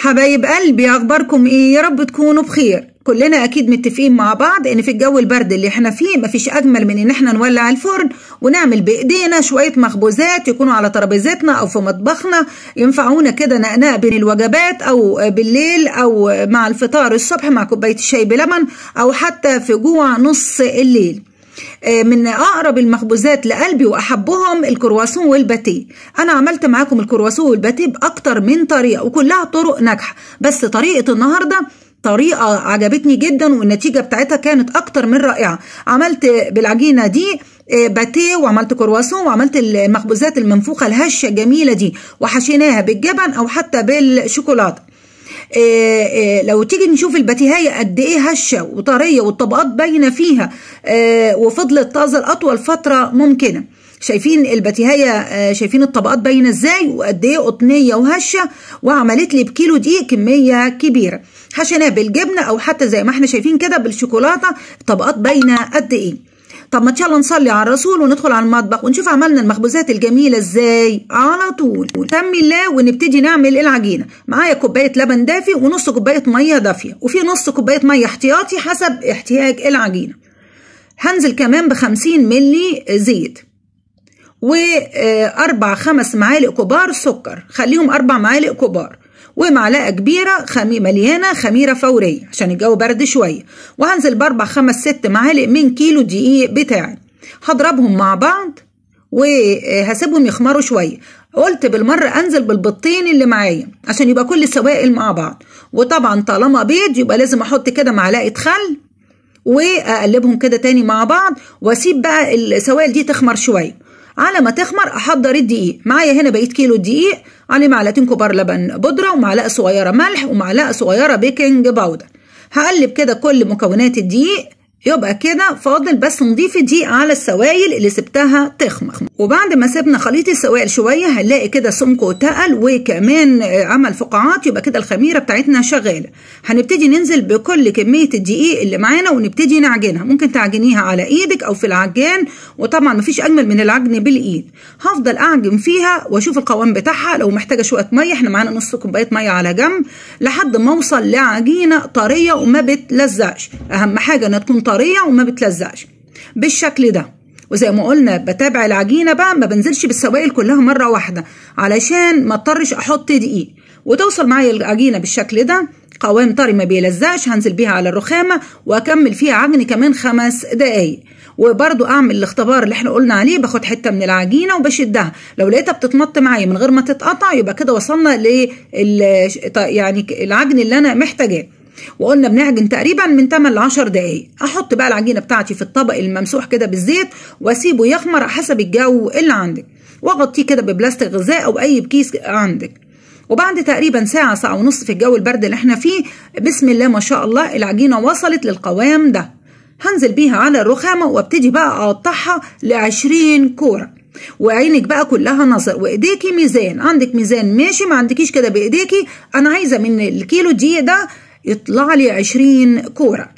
حبايب قلبي، اخباركم ايه؟ يا رب تكونوا بخير. كلنا اكيد متفقين مع بعض ان في الجو البرد اللي احنا فيه مفيش اجمل من ان احنا نولع الفرن ونعمل بايدينا شويه مخبوزات يكونوا على ترابيزتنا او في مطبخنا، ينفعونا كده نقناء بين الوجبات او بالليل او مع الفطار الصبح مع كوبايه الشاي بلبن او حتى في جوع نص الليل. من اقرب المخبوزات لقلبي واحبهم الكرواسون والباتيه. انا عملت معاكم الكرواسون والباتيه باكتر من طريقه وكلها طرق ناجحه، بس طريقه النهارده طريقه عجبتني جدا والنتيجه بتاعتها كانت اكتر من رائعه. عملت بالعجينه دي باتيه وعملت كرواسون وعملت المخبوزات المنفوخه الهشه الجميله دي وحشيناها بالجبن او حتى بالشوكولاته. لو تيجي نشوف الباتيهايه قد ايه هشه وطريه والطبقات باينه فيها وفضلت طازه لاطول فتره ممكنه. شايفين الباتيهايه، شايفين الطبقات باينه ازاي وقد ايه قطنيه وهشه، وعملت لي بكيلو دقيق كميه كبيره. حشيناها بالجبنه او حتى زي ما احنا شايفين كده بالشوكولاته، الطبقات باينه قد ايه. طب ما يلا نصلي على الرسول وندخل على المطبخ ونشوف عملنا المخبوزات الجميله ازاي على طول. سمي الله ونبتدي نعمل العجينه. معايا كوبايه لبن دافي ونص كوبايه ميه دافيه، وفي نص كوبايه ميه احتياطي حسب احتياج العجينه. هنزل كمان ب50 ملي زيت و4 5 معالق كبار سكر، خليهم 4 معالق كبار، ومعلقه كبيره مليانه خميره فوريه عشان الجو برد شويه، وهنزل ب4 5 6 معالق من كيلو دقيق بتاعي. هضربهم مع بعض وهسيبهم يخمروا شويه. قلت بالمره انزل بالبيضتين اللي معايا عشان يبقى كل السوائل مع بعض، وطبعا طالما بيض يبقى لازم احط كده معلقه خل واقلبهم كده تاني مع بعض، واسيب بقى السوائل دي تخمر شويه. على ما تخمر احضر الدقيق. معايا هنا بقيت كيلو دقيق، عليه معلقتين كبار لبن بودره ومعلقه صغيره ملح ومعلقه صغيره بيكنج باودر. هقلب كده كل مكونات الدقيق، يبقى كده فاضل بس نضيف الدقيق على السوائل اللي سبتها تخمر. وبعد ما سيبنا خليط السوائل شويه هنلاقي كده سمكه تقل وكمان عمل فقاعات، يبقى كده الخميره بتاعتنا شغاله. هنبتدي ننزل بكل كميه الدقيق اللي معانا ونبتدي نعجنها. ممكن تعجنيها على ايدك او في العجان، وطبعا مفيش اجمل من العجن بالايد. هفضل اعجن فيها واشوف القوام بتاعها. لو محتاجه شويه ميه، احنا معانا نص كوبايه ميه على جنب، لحد ما اوصل لعجينه طريه وما بتلزقش. اهم حاجه انها تكون طريه وما بتلزقش بالشكل ده. وزي ما قلنا بتابع العجينه بقى، ما بنزلش بالسوائل كلها مره واحده علشان ما اضطرش احط دقيق. وتوصل معايا العجينه بالشكل ده، قوام طري ما بيلزقش. هنزل بيها على الرخامه واكمل فيها عجن كمان 5 دقايق. وبرضو اعمل الاختبار اللي احنا قلنا عليه، باخد حته من العجينه وبشدها، لو لقيتها بتتمط معايا من غير ما تتقطع يبقى كده وصلنا يعني العجن اللي انا محتاجاه. وقلنا بنعجن تقريبا من 8 ل 10 دقايق. احط بقى العجينه بتاعتي في الطبق الممسوح كده بالزيت واسيبه يخمر حسب الجو اللي عندك، واغطيه كده ببلاستيك غذاء او اي كيس عندك. وبعد تقريبا ساعه ساعه ونص في الجو البرد اللي احنا فيه، بسم الله ما شاء الله العجينه وصلت للقوام ده. هنزل بيها على الرخامه وابتدي بقى اقطعها ل20 كوره. وعينك بقى كلها نظر وايديكي ميزان. عندك ميزان ماشي، ما عندكيش كده بايديكي. انا عايزه من الكيلو دقيق ده يطلع لي 20 كوره.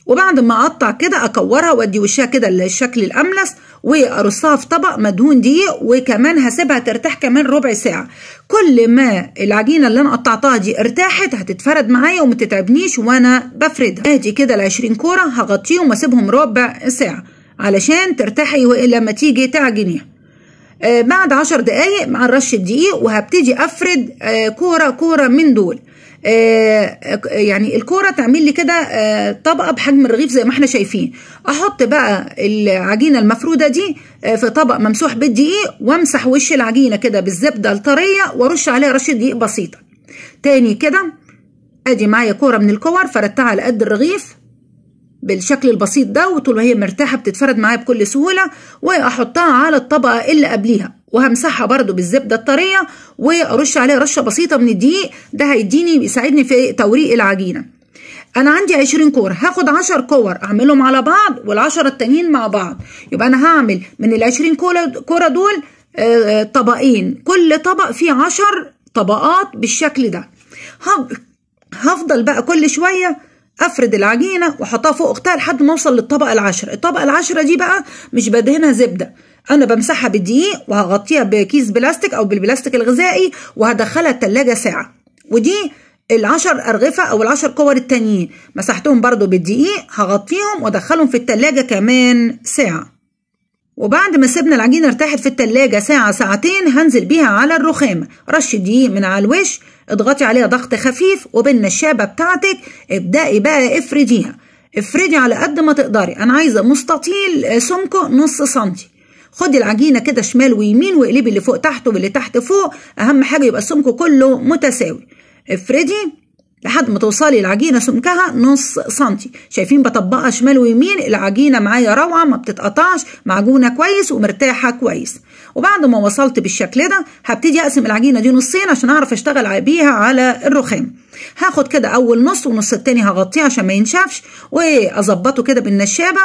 وبعد ما اقطع كده اكورها وادي وشها كده الشكل الاملس، وارصها في طبق مدهون دقيق، وكمان هسيبها ترتاح كمان ربع ساعه. كل ما العجينه اللي انا قطعتها دي ارتاحت هتتفرد معايا وما تتعبنيش وانا بفردها. ادي كده ال20 كوره هغطيهم واسيبهم ربع ساعه علشان ترتاحي لما تيجي تعجنيها. بعد 10 دقايق مع رشه دقيق وهبتدي افرد كوره كوره من دول. يعني الكوره تعمل لي كده طبقه بحجم الرغيف زي ما احنا شايفين. احط بقى العجينه المفروده دي في طبق ممسوح بالدقيق، وامسح وش العجينه كده بالزبده الطريه وارش عليها رشه دقيق بسيطه. تاني كده ادي معايا كوره من الكور فردتها على قد الرغيف بالشكل البسيط ده، وطول ما هي مرتاحه بتتفرد معايا بكل سهوله. واحطها على الطبقه اللي قبليها وهمسحها برضو بالزبده الطريه وارش عليها رشه بسيطه من الدقيق. ده هيديني يساعدني في توريق العجينه. انا عندي 20 كوره، هاخد 10 كور اعملهم على بعض وال10 التانيين مع بعض. يبقى انا هعمل من ال20 كوره دول طبقين، كل طبق فيه 10 طبقات بالشكل ده. هفضل بقى كل شويه افرد العجينه واحطها فوق اختها لحد ما اوصل للطبقه ال10. الطبقه ال10 دي بقى مش بدهنها زبده، انا بمسحها بالدقيق وهغطيها بكيس بلاستيك او بالبلاستيك الغذائي وهدخلها التلاجة ساعه ودي ال10 أرغفة أو ال10 كور التانيين مسحتهم برضو بالدقيق، هغطيهم وادخلهم في التلاجة كمان ساعة. وبعد ما سيبنا العجينة ارتاحت في التلاجة ساعة ساعتين هنزل بيها على الرخامة، رش دقيق من على الوش، اضغطي عليها ضغط خفيف، وبالنشابة بتاعتك ابدأي بقى افرديها، افردي على قد ما تقدري. انا عايزة مستطيل سمكه نص سنتي. خدي العجينة كده شمال ويمين واقلبي اللي فوق تحت واللي تحت فوق، اهم حاجة يبقى سمكه كله متساوي. افردي لحد ما توصلي العجينة سمكها نص سنتي. شايفين بطبقها شمال ويمين، العجينة معايا روعة ما بتتقطعش، معجونة كويس ومرتاحة كويس. وبعد ما وصلت بالشكل ده هبتدي اقسم العجينة دي نصين عشان اعرف اشتغل بيها على الرخام. هاخد كده اول نص والنص التاني هغطيه عشان ما ينشفش، واظبطه كده بالنشابة.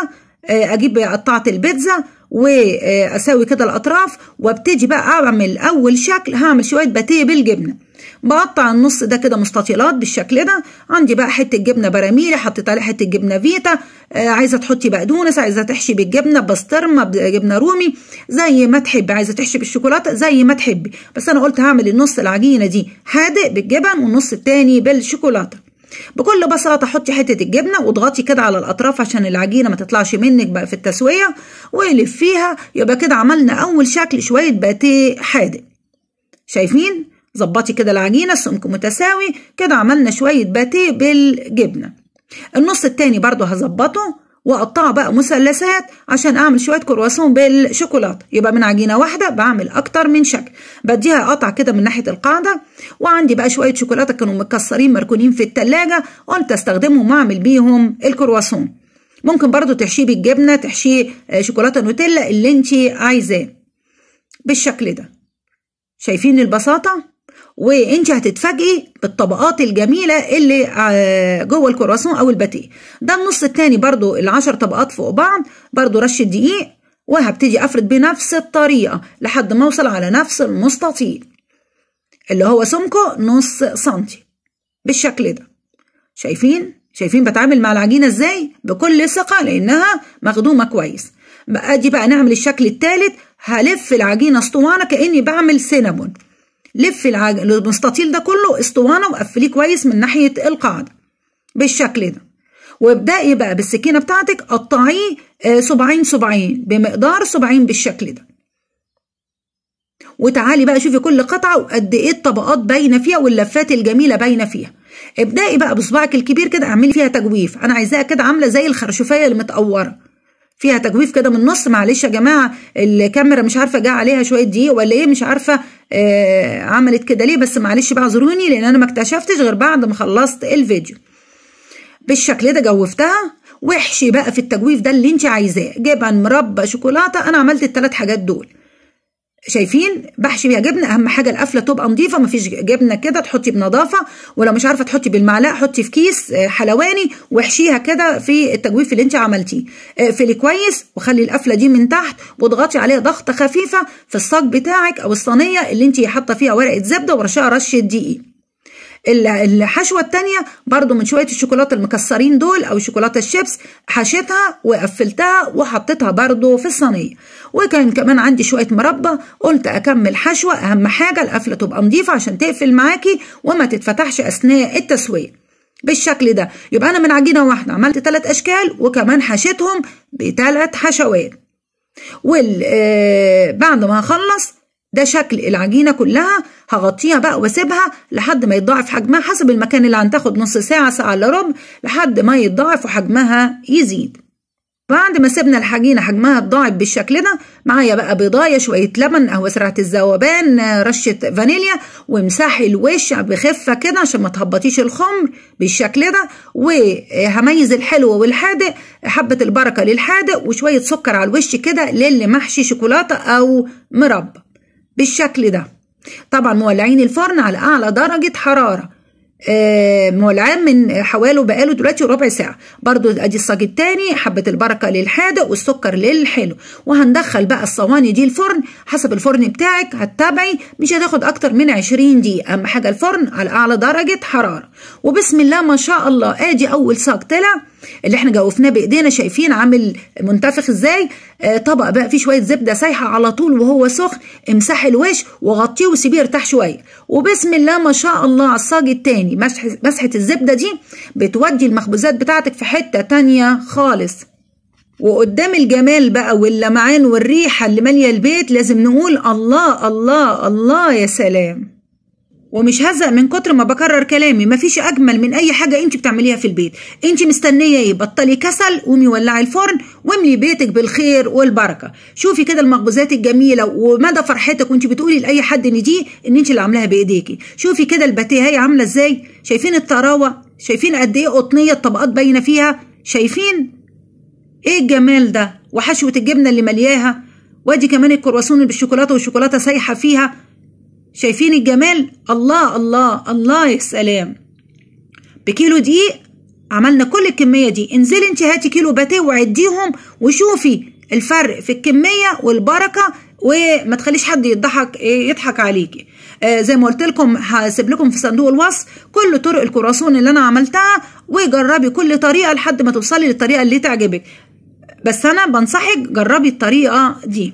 اجيب قطعة البيتزا واساوي كده الاطراف، وابتدي بقى اعمل اول شكل. هعمل شوية باتيه بالجبنة، بقطع النص ده كده مستطيلات بالشكل ده. عندي بقى حته جبنه براميلي، حطيت عليه حته جبنه فيتا، عايزه تحطي بقدونس، عايزه تحشي بالجبنه بسطرمه بجبنه رومي زي ما تحبي، عايزه تحشي بالشوكولاته زي ما تحبي. بس انا قلت هعمل النص العجينه دي حادق بالجبن والنص التاني بالشوكولاته. بكل بساطه حطي حته الجبنه واضغطي كده على الاطراف عشان العجينه ما تطلعش منك بقى في التسويه، ولفيها. يبقى كده عملنا اول شكل شويه باتيه حادق. شايفين؟ ظبطي كده العجينه السمك متساوي كده، عملنا شويه باتيه بالجبنه. النص التاني برضو هظبطه واقطعه بقى مثلثات عشان اعمل شويه كرواسون بالشوكولاته. يبقى من عجينه واحده بعمل اكتر من شكل، بديها قطع كده من ناحيه القاعده. وعندي بقى شويه شوكولاته كانوا متكسرين مركونين في التلاجة، قلت استخدمهم واعمل بيهم الكرواسون. ممكن برضو تحشيه بالجبنه، تحشيه شوكولاته نوتيلا اللي انت عايزاه بالشكل ده. شايفين البساطه؟ وانت هتتفاجئي بالطبقات الجميله اللي جوه الكرواسون او الباتيه ده. النص التاني برضو ال10 طبقات فوق بعض، برضو رشه دقيق، وهبتدي افرد بنفس الطريقه لحد ما اوصل على نفس المستطيل اللي هو سمكه نص سنتي بالشكل ده. شايفين بتعامل مع العجينه ازاي؟ بكل ثقه لانها مخدومه كويس. ادي بقى نعمل الشكل الثالث. هلف العجينه اسطوانه كاني بعمل سينابون. لف المستطيل ده كله اسطوانه وقفليه كويس من ناحيه القاعده بالشكل ده. وابدأي بقى بالسكينه بتاعتك قطعيه صباعين بمقدار صباعين بالشكل ده. وتعالي بقى شوفي كل قطعه وقد ايه الطبقات باينه فيها واللفات الجميله باينه فيها. ابدأي بقى بصباعك الكبير كده اعملي فيها تجويف. انا عايزاها كده عامله زي الخرشوفيه المتقوره، فيها تجويف كده من النص. معلش يا جماعه الكاميرا مش عارفه جه عليها شويه دقيق ولا ايه، مش عارفه عملت كده ليه، بس معلش بقى اعذروني لان انا ما اكتشفتش غير بعد ما خلصت الفيديو. بالشكل ده جوفتها. واحشي بقى في التجويف ده اللي انت عايزاه، جبن، مربى، شوكولاته. انا عملت ال3 حاجات دول. شايفين؟ بحشي بيها جبنه. اهم حاجه القفله تبقى نظيفه، مفيش جبنه كده، تحطي بنظافه. ولو مش عارفه تحطي بالمعلقه حطي في كيس حلواني واحشيها كده في التجويف اللي انت عملتيه. اقفلي كويس وخلي القفله دي من تحت واضغطي عليها ضغطه خفيفه في الصاج بتاعك او الصينيه اللي انت حاطه فيها ورقه زبده ورشها رشه دقيق. الحشوه التانيه برضو من شويه الشوكولاته المكسرين دول او شوكولاته الشيبس، حشيتها وقفلتها وحطيتها برضو في الصينيه. وكان كمان عندي شويه مربى، قلت اكمل حشوه. اهم حاجه القفله تبقى نظيفه عشان تقفل معاكي وما تتفتحش اثناء التسويه بالشكل ده. يبقى انا من عجينه واحده عملت 3 اشكال وكمان حشيتهم ب3 حشوات. بعد ما هخلص ده شكل العجينه كلها. هغطيها بقى واسيبها لحد ما يتضاعف حجمها حسب المكان اللي هتاخد نص ساعه، ساعه الا ربع، لحد ما يتضاعف وحجمها يزيد. بعد ما سيبنا العجينه حجمها اتضاعف بالشكل ده، معايا بقى بيضايه، شويه لبن قهوه سرعه الذوبان، رشه فانيليا، وامسحي الوش بخفه كده عشان ما تهبطيش الخمر بالشكل ده. وهميز الحلو والحادق، حبه البركه للحادق وشويه سكر على الوش كده للي محشي شوكولاته او مربى بالشكل ده. طبعا مولعين الفرن على اعلى درجه حراره، مولعان من حوالي بقاله دلوقتي ربع ساعه. برضو ادي الصاج التاني، حبه البركه للحادق والسكر للحلو. وهندخل بقى الصواني دي الفرن حسب الفرن بتاعك، هتتابعي مش هتاخد اكتر من 20 دقيقه. اهم حاجه الفرن على اعلى درجه حراره. وبسم الله ما شاء الله ادي اول صاج طلع. اللي احنا جوفناه بايدينا، شايفين عامل منتفخ ازاي؟ طبق بقى فيه شويه زبده سايحه على طول وهو سخن، امسحي الوش وغطيه وسيبيه يرتاح شويه، وبسم الله ما شاء الله على الصاج التاني مسحه الزبده دي بتودي المخبوزات بتاعتك في حته تانيه خالص. وقدام الجمال بقى واللمعان والريحه اللي ماليه البيت لازم نقول الله الله الله يا سلام. ومش هزق من كتر ما بكرر كلامي، مفيش اجمل من اي حاجه انت بتعمليها في البيت. انت مستنيه ايه؟ بطلي كسل، قومي ولعي الفرن واملي بيتك بالخير والبركه. شوفي كده المخبوزات الجميله ومدى فرحتك وانت بتقولي لاي حد ان انت اللي عاملاها بايديكي. شوفي كده الباتيه هي عامله ازاي، شايفين الطراوه، شايفين قد ايه قطنيه الطبقات باينه فيها، شايفين ايه الجمال ده، وحشوه الجبنه اللي ملياها، وادي كمان الكرواسون اللي بالشوكولاته والشوكولاته سايحه فيها. شايفين الجمال؟ الله الله الله يا سلام. بكيلو دقيق عملنا كل الكمية دي. انزلي انت هاتي كيلو باتيه وعديهم وشوفي الفرق في الكمية والبركة، وما تخليش حد يضحك عليكي. زي ما قلت لكم هسيب لكم في صندوق الوصف كل طرق الكرواسون اللي انا عملتها، وجربي كل طريقة لحد ما توصلي للطريقة اللي تعجبك. بس انا بنصحك جربي الطريقة دي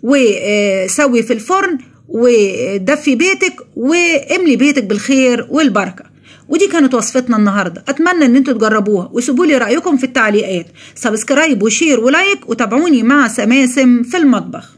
وسوي في الفرن ودفي بيتك واملي بيتك بالخير والبركة. ودي كانت وصفتنا النهاردة، اتمنى ان انتوا تجربوها وسيبوا لي رأيكم في التعليقات. سبسكرايب وشير ولايك، وتابعوني مع سماسم في المطبخ.